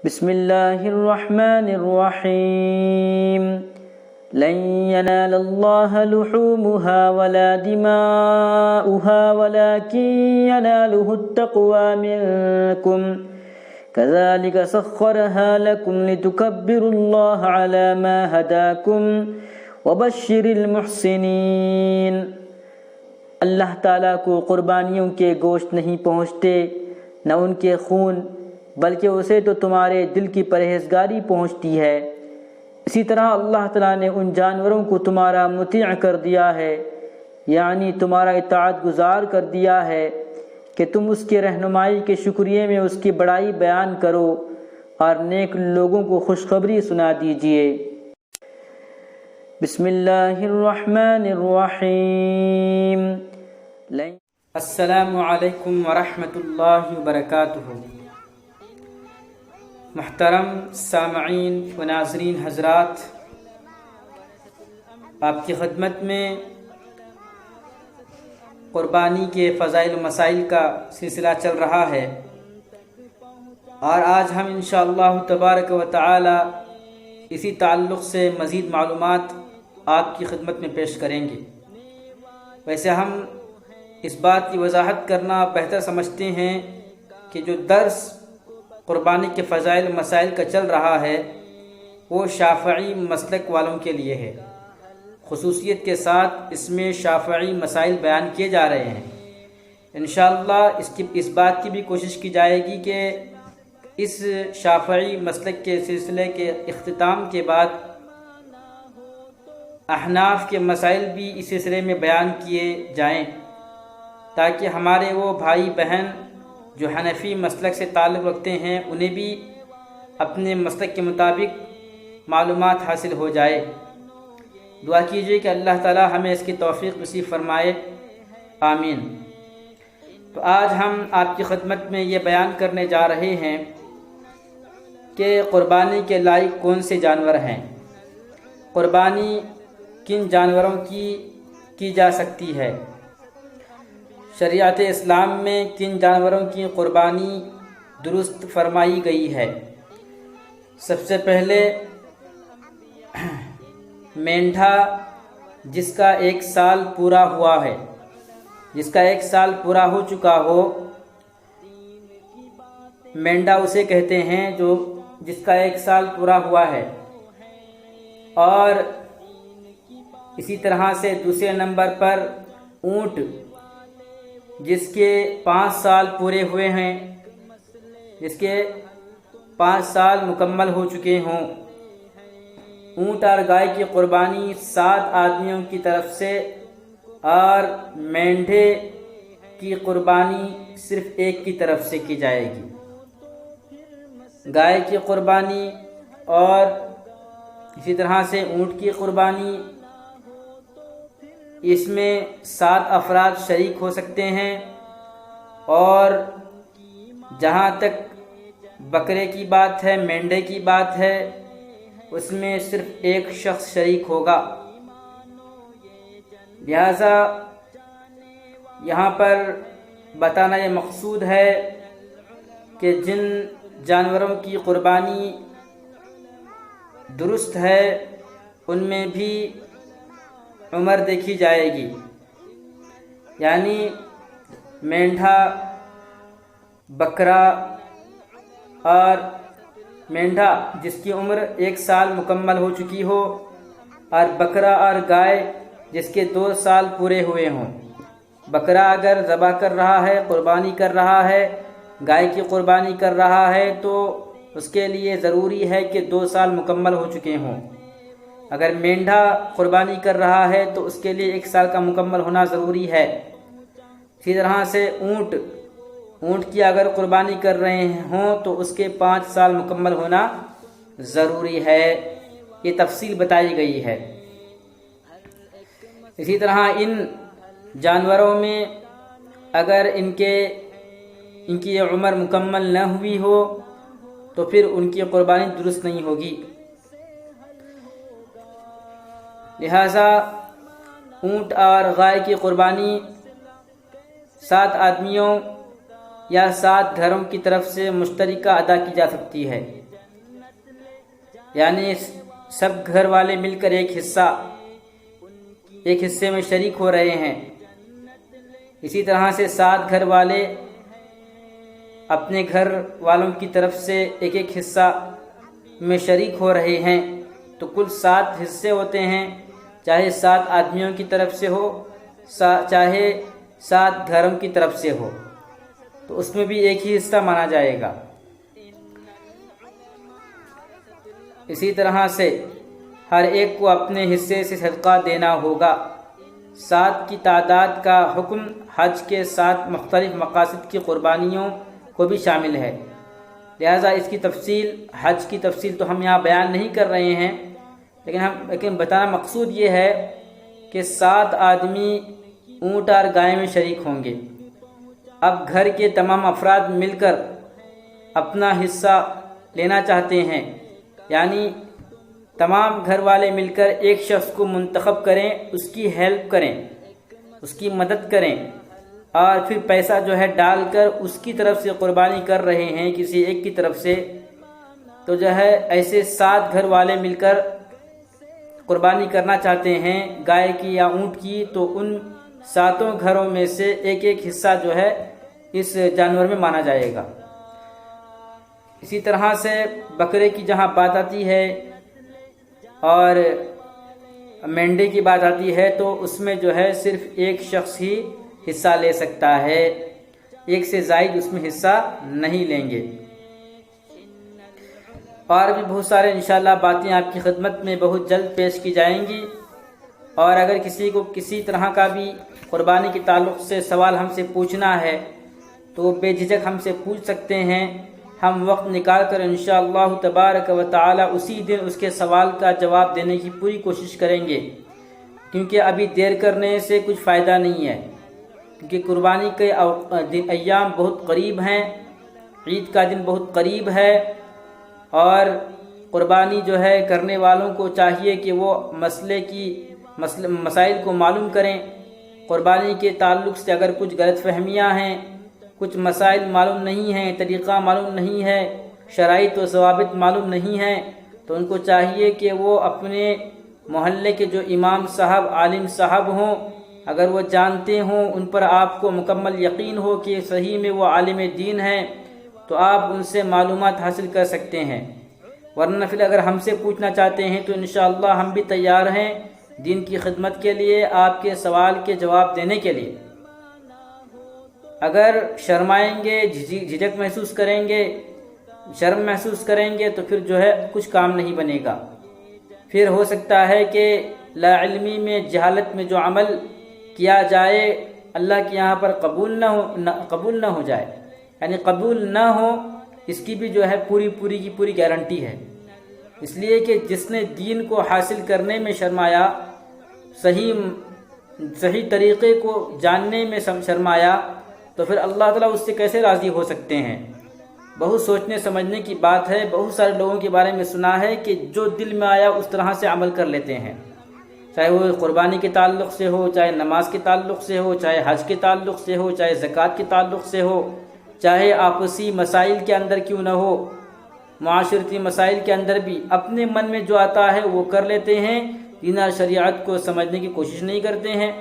بسم اللہ الرحمن الرحیم لن ينال اللہ لحومها ولا دماؤها ولكن يناله التقوى منكم كذلك سخرها لكم لتكبروا الله على ما هداكم وبشر المحسنین۔ اللہ تعالیٰ کو قربانیوں کے گوشت نہیں پہنچتے نہ ان کے خون، بلکہ اسے تو تمہارے دل کی پرہیزگاری پہنچتی ہے۔ اسی طرح اللہ تعالیٰ نے ان جانوروں کو تمہارا مطیع کر دیا ہے، یعنی تمہارا اطاعت گزار کر دیا ہے کہ تم اس کے رہنمائی کے شکریہ میں اس کی بڑائی بیان کرو اور نیک لوگوں کو خوشخبری سنا دیجیے۔ بسم اللہ الرحمن الرحیم۔ السلام علیکم ورحمۃ اللہ وبرکاتہ۔ محترم سامعین و ناظرین حضرات، آپ کی خدمت میں قربانی کے فضائل و مسائل کا سلسلہ چل رہا ہے، اور آج ہم انشاءاللہ تبارک و تعالی اسی تعلق سے مزید معلومات آپ کی خدمت میں پیش کریں گے۔ ویسے ہم اس بات کی وضاحت کرنا بہتر سمجھتے ہیں کہ جو درس قربانی کے فضائل و مسائل کا چل رہا ہے وہ شافعی مسلک والوں کے لیے ہے، خصوصیت کے ساتھ اس میں شافعی مسائل بیان کیے جا رہے ہیں۔ انشاءاللہ اس بات کی بھی کوشش کی جائے گی کہ اس شافعی مسلک کے سلسلے کے اختتام کے بعد احناف کے مسائل بھی اس سلسلے میں بیان کیے جائیں، تاکہ ہمارے وہ بھائی بہن جو حنفی مسلک سے تعلق رکھتے ہیں انہیں بھی اپنے مسلک کے مطابق معلومات حاصل ہو جائے۔ دعا کیجیے کہ اللہ تعالی ہمیں اس کی توفیق نصیب فرمائے، آمین۔ تو آج ہم آپ کی خدمت میں یہ بیان کرنے جا رہے ہیں کہ قربانی کے لائق کون سے جانور ہیں، قربانی کن جانوروں کی جا سکتی ہے، شریعت اسلام میں کن جانوروں کی قربانی درست فرمائی گئی ہے۔ سب سے پہلے مینڈھا جس کا 1 سال پورا ہوا ہے، جس کا 1 سال پورا ہو چکا ہو، مینڈھا اسے کہتے ہیں جو جس کا 1 سال پورا ہوا ہے۔ اور اسی طرح سے دوسرے نمبر پر اونٹ جس کے 5 سال پورے ہوئے ہیں، جس کے 5 سال مکمل ہو چکے ہوں۔ اونٹ اور گائے کی قربانی 7 آدمیوں کی طرف سے، اور مینڈھے کی قربانی صرف 1 کی طرف سے کی جائے گی۔ گائے کی قربانی اور اسی طرح سے اونٹ کی قربانی، اس میں 7 افراد شریک ہو سکتے ہیں، اور جہاں تک بکرے کی بات ہے، مینڈے کی بات ہے، اس میں صرف 1 شخص شریک ہوگا۔ لہذا یہاں پر بتانا یہ مقصود ہے کہ جن جانوروں کی قربانی درست ہے ان میں بھی عمر دیکھی جائے گی، یعنی مینڈھا، بکرا اور مینڈھا جس کی عمر 1 سال مکمل ہو چکی ہو، اور بکرا اور گائے جس کے 2 سال پورے ہوئے ہوں۔ بکرا اگر ذبح کر رہا ہے، قربانی کر رہا ہے، گائے کی قربانی کر رہا ہے، تو اس کے لیے ضروری ہے کہ 2 سال مکمل ہو چکے ہوں۔ اگر مینڈھا قربانی کر رہا ہے تو اس کے لیے 1 سال کا مکمل ہونا ضروری ہے۔ اسی طرح سے اونٹ کی اگر قربانی کر رہے ہوں تو اس کے 5 سال مکمل ہونا ضروری ہے۔ یہ تفصیل بتائی گئی ہے۔ اسی طرح ان جانوروں میں اگر ان کی عمر مکمل نہ ہوئی ہو تو پھر ان کی قربانی درست نہیں ہوگی۔ لہذا اونٹ اور گائے کی قربانی 7 آدمیوں یا 7 گھروں کی طرف سے مشترکہ ادا کی جا سکتی ہے۔ یعنی سب گھر والے مل کر ایک حصے میں شریک ہو رہے ہیں۔ اسی طرح سے 7 گھر والے اپنے گھر والوں کی طرف سے ایک ایک حصہ میں شریک ہو رہے ہیں، تو کل 7 حصے ہوتے ہیں، چاہے 7 آدمیوں کی طرف سے ہو چاہے 7 گھروں کی طرف سے ہو، تو اس میں بھی ایک ہی حصہ مانا جائے گا۔ اسی طرح سے ہر ایک کو اپنے حصے سے صدقہ دینا ہوگا۔ 7 کی تعداد کا حکم حج کے 7 مختلف مقاصد کی قربانیوں کو بھی شامل ہے، لہذا اس کی تفصیل، حج کی تفصیل تو ہم یہاں بیان نہیں کر رہے ہیں، لیکن بتانا مقصود یہ ہے کہ 7 آدمی اونٹ اور گائے میں شریک ہوں گے۔ اب گھر کے تمام افراد مل کر اپنا حصہ لینا چاہتے ہیں، یعنی تمام گھر والے مل کر ایک شخص کو منتخب کریں، اس کی ہیلپ کریں، اس کی مدد کریں، اور پھر پیسہ جو ہے ڈال کر اس کی طرف سے قربانی کر رہے ہیں کسی ایک کی طرف سے، تو جو ہے ایسے 7 گھر والے مل کر قربانی کرنا چاہتے ہیں گائے کی یا اونٹ کی، تو ان 7 گھروں میں سے ایک ایک حصہ جو ہے اس جانور میں مانا جائے گا۔ اسی طرح سے بکرے کی جہاں بات آتی ہے اور مینڈے کی بات آتی ہے، تو اس میں جو ہے صرف ایک شخص ہی حصہ لے سکتا ہے، ایک سے زائد اس میں حصہ نہیں لیں گے۔ اور بھی بہت سارے انشاءاللہ باتیں آپ کی خدمت میں بہت جلد پیش کی جائیں گی، اور اگر کسی کو کسی طرح کا بھی قربانی کے تعلق سے سوال ہم سے پوچھنا ہے تو وہ بے جھجک ہم سے پوچھ سکتے ہیں، ہم وقت نکال کر انشاءاللہ تبارک و تعالی اسی دن اس کے سوال کا جواب دینے کی پوری کوشش کریں گے، کیونکہ ابھی دیر کرنے سے کچھ فائدہ نہیں ہے، کیونکہ قربانی کے ایام بہت قریب ہیں، عید کا دن بہت قریب ہے، اور قربانی جو ہے کرنے والوں کو چاہیے کہ وہ مسائل کو معلوم کریں۔ قربانی کے تعلق سے اگر کچھ غلط فہمیاں ہیں، کچھ مسائل معلوم نہیں ہیں، طریقہ معلوم نہیں ہے، شرائط و ضوابط معلوم نہیں ہیں، تو ان کو چاہیے کہ وہ اپنے محلے کے جو امام صاحب، عالم صاحب ہوں، اگر وہ جانتے ہوں، ان پر آپ کو مکمل یقین ہو کہ صحیح میں وہ عالم دین ہیں، تو آپ ان سے معلومات حاصل کر سکتے ہیں، ورنہ پھر اگر ہم سے پوچھنا چاہتے ہیں تو انشاءاللہ ہم بھی تیار ہیں دین کی خدمت کے لیے، آپ کے سوال کے جواب دینے کے لیے۔ اگر شرمائیں گے، جھجک محسوس کریں گے، شرم محسوس کریں گے، تو پھر جو ہے کچھ کام نہیں بنے گا، پھر ہو سکتا ہے کہ لا علمی میں، جہالت میں جو عمل کیا جائے اللہ کے یہاں پر قبول نہ ہو جائے، یعنی قبول نہ ہو، اس کی بھی جو ہے پوری کی گارنٹی ہے، اس لیے کہ جس نے دین کو حاصل کرنے میں شرمایا، صحیح طریقے کو جاننے میں شرمایا، تو پھر اللہ تعالیٰ اس سے کیسے راضی ہو سکتے ہیں؟ بہت سوچنے سمجھنے کی بات ہے۔ بہت سارے لوگوں کے بارے میں سنا ہے کہ جو دل میں آیا اس طرح سے عمل کر لیتے ہیں، چاہے وہ قربانی کے تعلق سے ہو، چاہے نماز کے تعلق سے ہو، چاہے حج کے تعلق سے ہو، چاہے زکوٰۃ کے تعلق سے ہو، چاہے آپسی مسائل کے اندر کیوں نہ ہو، معاشرتی مسائل کے اندر بھی اپنے من میں جو آتا ہے وہ کر لیتے ہیں، دین اور شریعت کو سمجھنے کی کوشش نہیں کرتے ہیں،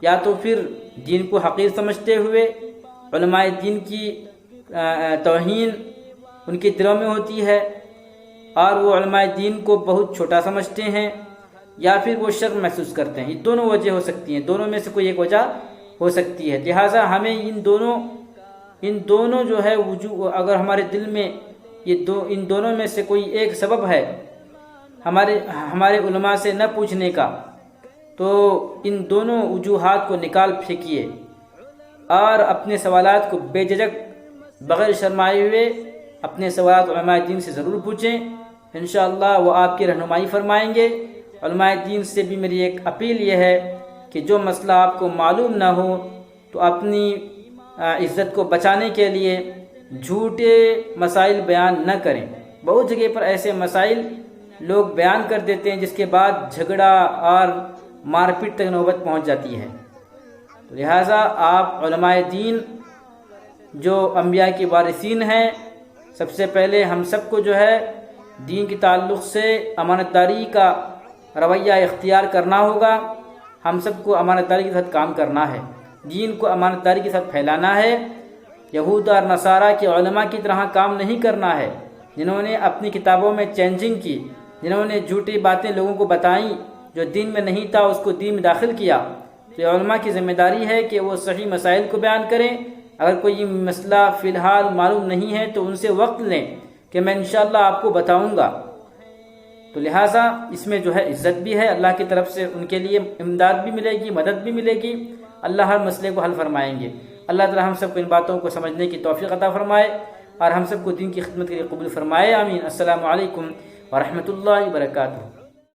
یا تو پھر دین کو حقیر سمجھتے ہوئے علماء دین کی توہین ان کے دلوں میں ہوتی ہے، اور وہ علماء دین کو بہت چھوٹا سمجھتے ہیں، یا پھر وہ شرم محسوس کرتے ہیں۔ یہ دونوں وجہ ہو سکتی ہیں، دونوں میں سے کوئی ایک وجہ ہو سکتی ہے، لہٰذا ہمیں ان دونوں جو ہے وجوہ، اگر ہمارے دل میں ان دونوں میں سے کوئی ایک سبب ہے ہمارے علماء سے نہ پوچھنے کا، تو ان دونوں وجوہات کو نکال پھینکیے اور اپنے سوالات کو بے جھجک بغیر شرمائے ہوئے اپنے سوالات علماء دین سے ضرور پوچھیں، انشاءاللہ وہ آپ کی رہنمائی فرمائیں گے۔ علماء دین سے بھی میری ایک اپیل یہ ہے کہ جو مسئلہ آپ کو معلوم نہ ہو تو اپنی عزت کو بچانے کے لیے جھوٹے مسائل بیان نہ کریں۔ بہت جگہ پر ایسے مسائل لوگ بیان کر دیتے ہیں جس کے بعد جھگڑا اور مار پیٹ تک نوبت پہنچ جاتی ہے، لہٰذا آپ علماء دین جو انبیاء کے وارثین ہیں، سب سے پہلے ہم سب کو جو ہے دین کے تعلق سے امانت داری کا رویہ اختیار کرنا ہوگا۔ ہم سب کو امانت داری کے ساتھ کام کرنا ہے، دین کو امانت داری کے ساتھ پھیلانا ہے۔ یہود اور نصارہ کے علماء کی طرح کام نہیں کرنا ہے، جنہوں نے اپنی کتابوں میں چینجنگ کی، جنہوں نے جھوٹی باتیں لوگوں کو بتائیں، جو دین میں نہیں تھا اس کو دین میں داخل کیا۔ تو علماء کی ذمہ داری ہے کہ وہ صحیح مسائل کو بیان کریں۔ اگر کوئی مسئلہ فی الحال معلوم نہیں ہے تو ان سے وقت لیں کہ میں انشاءاللہ آپ کو بتاؤں گا۔ تو لہٰذا اس میں جو ہے عزت بھی ہے، اللہ کی طرف سے ان کے لیے امداد بھی ملے گی، مدد بھی ملے گی، اللہ ہر مسئلے کو حل فرمائیں گے۔ اللہ تعالی ہم سب کو ان باتوں کو سمجھنے کی توفیق عطا فرمائے اور ہم سب کو دین کی خدمت کے لیے قبول فرمائے، آمین۔ السلام علیکم ورحمۃ اللہ وبرکاتہ۔